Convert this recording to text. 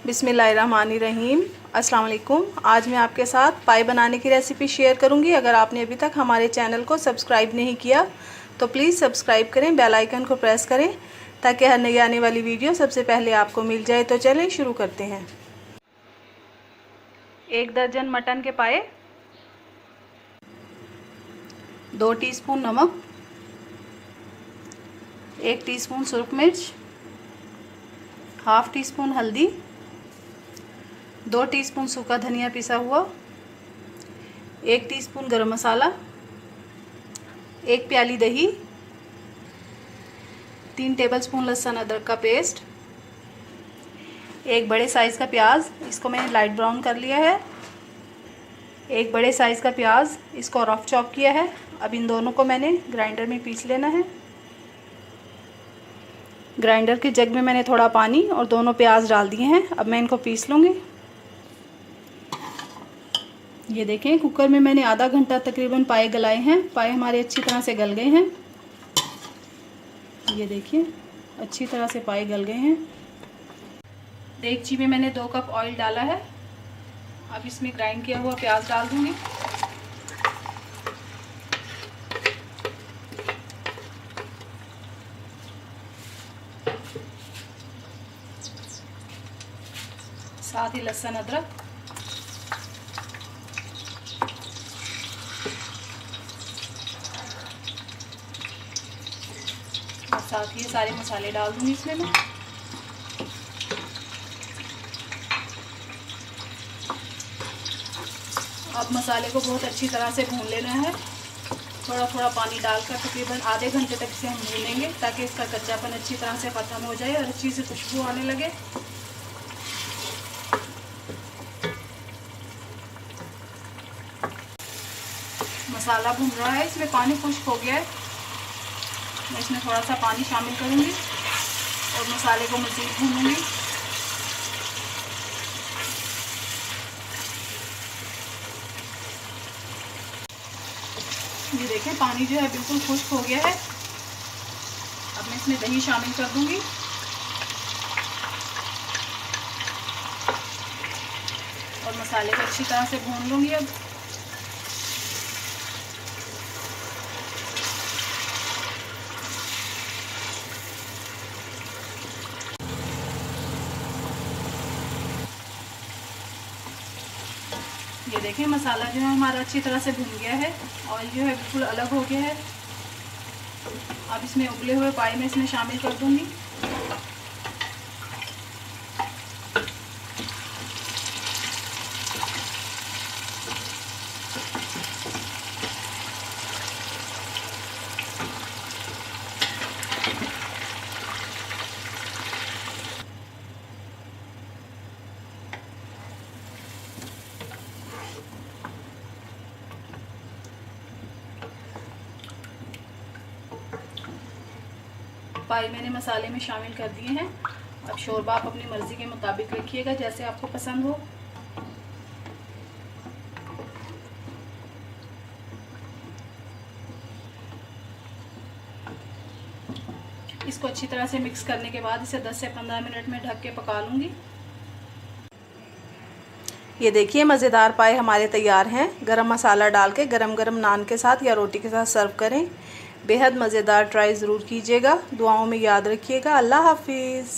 बिस्मिल्लाहिर्रहमानिर्रहीम। अस्सलाम वालेकुम। आज मैं आपके साथ पाई बनाने की रेसिपी शेयर करूंगी। अगर आपने अभी तक हमारे चैनल को सब्सक्राइब नहीं किया तो प्लीज़ सब्सक्राइब करें, बेल आइकन को प्रेस करें ताकि हर नई आने वाली वीडियो सबसे पहले आपको मिल जाए। तो चलें शुरू करते हैं। 1 दर्जन मटन के पाए, 2 टीस्पून नमक, 1 टीस्पून सुरख मिर्च, हाफ टी स्पून हल्दी, 2 टीस्पून सूखा धनिया पिसा हुआ, 1 टीस्पून गरम मसाला, 1 प्याली दही, 3 टेबलस्पून लहसुन अदरक का पेस्ट, 1 बड़े साइज़ का प्याज, इसको मैंने लाइट ब्राउन कर लिया है, 1 बड़े साइज़ का प्याज, इसको रफ चॉप किया है। अब इन दोनों को मैंने ग्राइंडर में पीस लेना है। ग्राइंडर के जग में मैंने थोड़ा पानी और दोनों प्याज डाल दिए हैं। अब मैं इनको पीस लूँगी। ये देखें, कुकर में मैंने आधा घंटा तकरीबन पाए गलाए हैं। पाए हमारे अच्छी तरह से गल गए हैं। ये देखिए, अच्छी तरह से पाए गल गए हैं। देगची में मैंने 2 कप ऑयल डाला है। अब इसमें ग्राइंड किया हुआ प्याज डाल दूँगी। साथ ही लहसुन अदरक, और साथ ही सारे मसाले डाल दूंगी इसमें मैं। अब मसाले को बहुत अच्छी तरह से भून लेना है। थोड़ा थोड़ा पानी डालकर तकरीबन आधे घंटे तक इसे हम भूनेंगे ताकि इसका कच्चापन अच्छी तरह से ख़त्म हो जाए और अच्छी से खुशबू आने लगे। मसाला भून रहा है, इसमें पानी खुश्क हो गया है। मैं इसमें थोड़ा सा पानी शामिल करूंगी और मसाले को मज़ीद भूनूंगी। ये देखें, पानी जो है बिल्कुल खुश्क हो गया है। अब मैं इसमें दही शामिल कर दूंगी और मसाले को अच्छी तरह से भून लूंगी। अब ये देखें, मसाला जो है हमारा अच्छी तरह से भुन गया है। ऑयल जो है बिल्कुल अलग हो गया है। अब इसमें उबले हुए पाए मैं इसमें शामिल कर दूंगी। पाई मैंने मसाले में शामिल कर दिए हैं। अब शोरबा आप अपनी मर्ज़ी के मुताबिक रखिएगा, जैसे आपको पसंद हो। इसको अच्छी तरह से मिक्स करने के बाद इसे 10 से 15 मिनट में ढक के पका लूँगी। ये देखिए, मज़ेदार पाए हमारे तैयार हैं। गरम मसाला डाल के गरम गरम नान के साथ या रोटी के साथ सर्व करें। बेहद मज़ेदार, ट्राई ज़रूर कीजिएगा। दुआओं में याद रखिएगा। अल्लाह हाफिज़।